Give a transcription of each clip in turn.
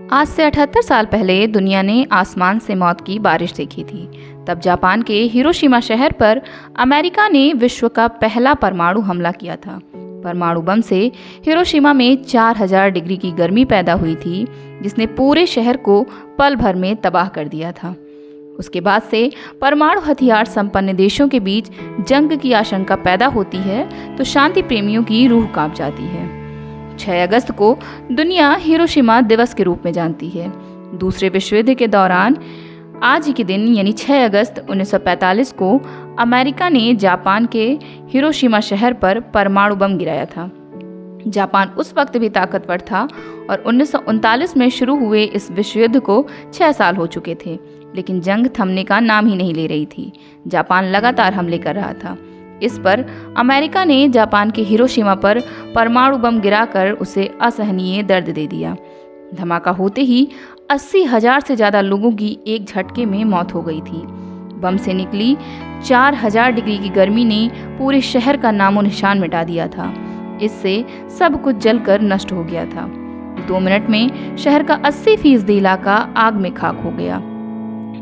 आज से 78 साल पहले दुनिया ने आसमान से मौत की बारिश देखी थी। तब जापान के हिरोशिमा शहर पर अमेरिका ने विश्व का पहला परमाणु हमला किया था। परमाणु बम से हिरोशिमा में 4000 डिग्री की गर्मी पैदा हुई थी, जिसने पूरे शहर को पल भर में तबाह कर दिया था। उसके बाद से परमाणु हथियार संपन्न देशों के बीच जंग की आशंका पैदा होती है तो शांति प्रेमियों की रूह कांप जाती है। 6 अगस्त को दुनिया हिरोशिमा दिवस के रूप में जानती है। दूसरे विश्व युद्ध के दौरान आज ही के दिन यानी 6 अगस्त 1945 को अमेरिका ने जापान के हिरोशिमा शहर पर परमाणु बम गिराया था। जापान उस वक्त भी ताकतवर था और 1939 में शुरू हुए इस विश्व युद्ध को 6 साल हो चुके थे, लेकिन जंग थमने का नाम ही नहीं ले रही थी। जापान लगातार हमले कर रहा था। इस पर अमेरिका ने जापान के हिरोशिमा पर परमाणु बम गिराकर उसे असहनीय दर्द दे दिया। धमाका होते ही 80,000 से ज़्यादा लोगों की एक झटके में मौत हो गई थी। बम से निकली 4000 डिग्री की गर्मी ने पूरे शहर का नामो निशान मिटा दिया था। इससे सब कुछ जलकर नष्ट हो गया था। 2 मिनट में शहर का 80% इलाका आग में खाक हो गया।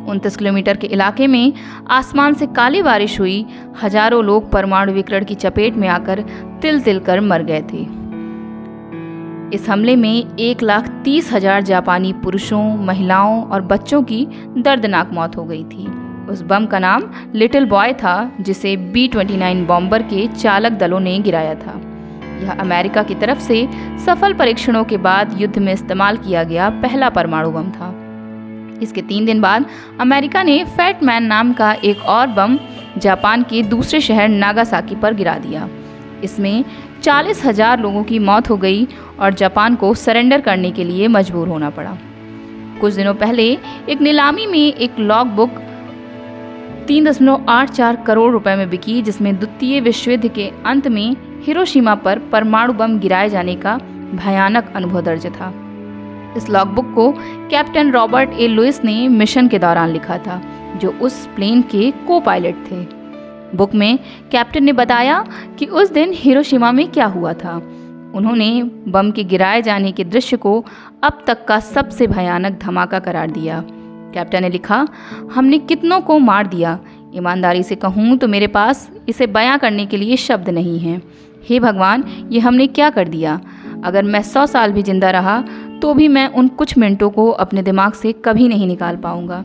29 किलोमीटर के इलाके में आसमान से काली बारिश हुई। हजारों लोग परमाणु विकिरण की चपेट में आकर तिल तिल कर मर गए थे। इस हमले में 1,30,000 जापानी पुरुषों, महिलाओं और बच्चों की दर्दनाक मौत हो गई थी। उस बम का नाम लिटिल बॉय था, जिसे B-29 बॉम्बर के चालक दलों ने गिराया था। यह अमेरिका की तरफ से सफल परीक्षणों के बाद युद्ध में इस्तेमाल किया गया पहला परमाणु बम था। इसके 3 दिन बाद अमेरिका ने फैट मैन नाम का एक और बम जापान के दूसरे शहर नागासाकी पर गिरा दिया। इसमें 40,000 लोगों की मौत हो गई और जापान को सरेंडर करने के लिए मजबूर होना पड़ा। कुछ दिनों पहले एक नीलामी में एक लॉग बुक 3.84 करोड़ रुपए में बिकी, जिसमें द्वितीय विश्व युद्ध के अंत में हिरोशिमा पर परमाणु बम गिराए जाने का भयानक अनुभव दर्ज था। इस लॉगबुक को कैप्टन रॉबर्ट ए लुइस ने मिशन के दौरान लिखा था, जो उस प्लेन के को पायलट थे। बुक में कैप्टन ने बताया कि उस दिन हिरोशिमा में क्या हुआ था। उन्होंने बम के गिराए जाने के दृश्य को अब तक का सबसे भयानक धमाका करार दिया। कैप्टन ने लिखा, हमने कितनों को मार दिया। ईमानदारी से कहूँ तो मेरे पास इसे बयां करने के लिए शब्द नहीं हैं। हे भगवान, ये हमने क्या कर दिया। अगर मैं 100 साल भी जिंदा रहा तो भी मैं उन कुछ मिनटों को अपने दिमाग से कभी नहीं निकाल पाऊंगा।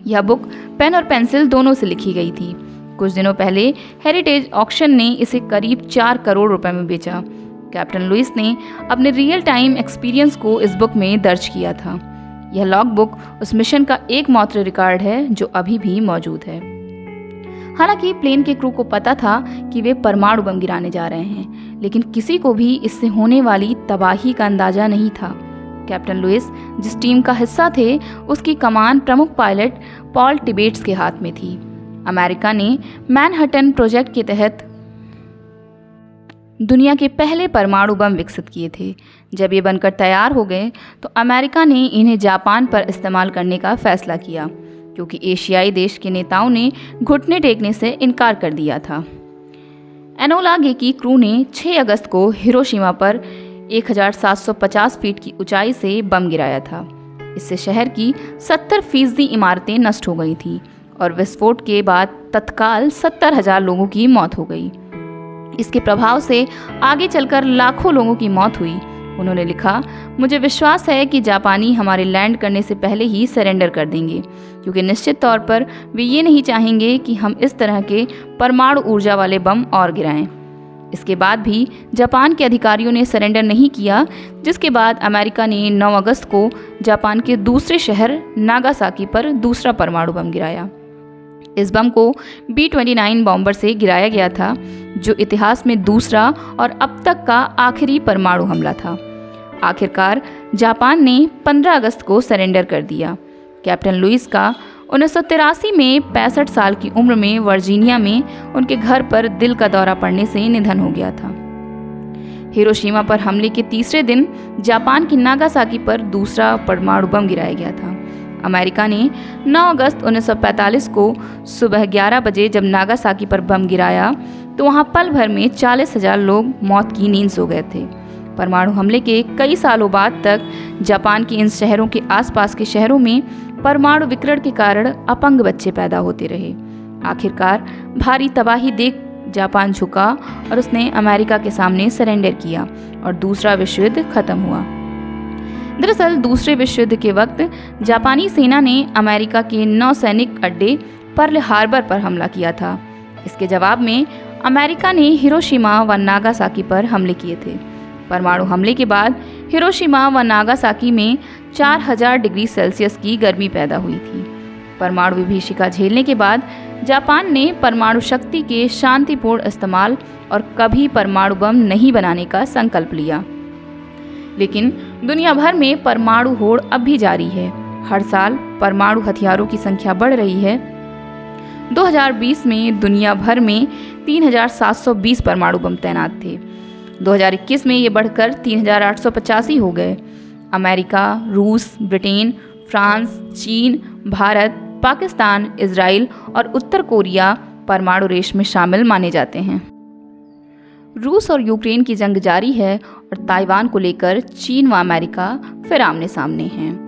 यह बुक पेन और पेंसिल दोनों से लिखी गई थी। कुछ दिनों पहले हेरिटेज ऑक्शन ने इसे करीब 4 करोड़ रुपए में बेचा। कैप्टन लुइस ने अपने रियल टाइम एक्सपीरियंस को इस बुक में दर्ज किया था। यह लॉग बुक उस मिशन का एकमात्र रिकॉर्ड है जो अभी भी मौजूद है। हालांकि प्लेन के क्रू को पता था कि वे परमाणु बम गिराने जा रहे हैं, लेकिन किसी को भी इससे होने वाली तबाही का अंदाजा नहीं था। कैप्टन लुइस जिस टीम का हिस्सा थे, उसकी कमान प्रमुख पायलट पॉल टिबेट्स के हाथ में थी। अमेरिका ने मैनहट्टन प्रोजेक्ट के तहत दुनिया के पहले परमाणु बम विकसित किए थे। जब ये बनकर तैयार हो गए तो अमेरिका ने इन्हें जापान पर इस्तेमाल करने का फैसला किया, क्योंकि एशियाई देश के नेताओं ने घुटने टेकने से इनकार कर दिया था। एनोला गे की क्रू ने 6 अगस्त को हिरोशिमा पर 1750 फीट की ऊंचाई से बम गिराया था। इससे शहर की 70% इमारतें नष्ट हो गई थीं और विस्फोट के बाद तत्काल 70,000 लोगों की मौत हो गई। इसके प्रभाव से आगे चलकर लाखों लोगों की मौत हुई। उन्होंने लिखा, मुझे विश्वास है कि जापानी हमारे लैंड करने से पहले ही सरेंडर कर देंगे, क्योंकि निश्चित तौर पर वे ये नहीं चाहेंगे कि हम इस तरह के परमाणु ऊर्जा वाले बम और गिराएं। इसके बाद भी जापान के अधिकारियों ने सरेंडर नहीं किया, जिसके बाद अमेरिका ने 9 अगस्त को जापान के दूसरे शहर नागासाकी पर दूसरा परमाणु बम गिराया। इस बम को B-29 बॉम्बर से गिराया गया था, जो इतिहास में दूसरा और अब तक का आखिरी परमाणु हमला था। आखिरकार जापान ने 15 अगस्त को सरेंडर कर दिया। कैप्टन लुइस का 1983 में 65 साल की उम्र में वर्जीनिया में उनके घर पर दिल का दौरा पड़ने से निधन हो गया था। हिरोशिमा पर हमले के तीसरे दिन जापान की नागासाकी पर दूसरा परमाणु बम गिराया गया था। अमेरिका ने 9 अगस्त 1945 को सुबह 11 बजे जब नागासाकी पर बम गिराया तो वहां पल भर में 40,000 लोग मौत की नींद सो गए थे। परमाणु हमले के कई सालों बाद तक जापान के इन शहरों के आसपास के शहरों में परमाणु विकिरण के कारण अपंग बच्चे पैदा होते रहे। आखिरकार भारी तबाही देख जापान झुका और उसने अमेरिका के सामने सरेंडर किया और दूसरा विश्व युद्ध खत्म हुआ। दरअसल दूसरे विश्व युद्ध के वक्त जापानी सेना ने अमेरिका के 9 सैनिक अड्डे पर्ल हार्बर पर हमला किया था। इसके जवाब में अमेरिका ने हिरोशिमा व नागासाकी पर हमले किए थे। परमाणु हमले के बाद हिरोशिमा व नागासाकी में 4000 डिग्री सेल्सियस की गर्मी पैदा हुई थी। परमाणु विभीषिका झेलने के बाद जापान ने परमाणु शक्ति के शांतिपूर्ण इस्तेमाल और कभी परमाणु बम नहीं बनाने का संकल्प लिया। लेकिन दुनिया भर में परमाणु होड़ अब भी जारी है। हर साल परमाणु हथियारों की संख्या बढ़ रही है। 2020 में दुनिया भर में 3720 परमाणु बम तैनात थे। 2021 में ये बढ़कर 3885 हो गए। अमेरिका, रूस, ब्रिटेन, फ्रांस, चीन, भारत, पाकिस्तान, इजराइल और उत्तर कोरिया परमाणु रेस में शामिल माने जाते हैं। रूस और यूक्रेन की जंग जारी है और ताइवान को लेकर चीन व अमेरिका फिर आमने सामने हैं।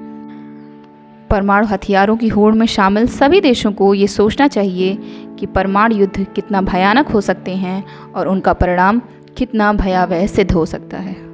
परमाणु हथियारों की होड़ में शामिल सभी देशों को ये सोचना चाहिए कि परमाणु युद्ध कितना भयानक हो सकते हैं और उनका परिणाम कितना भयावह सिद्ध हो सकता है।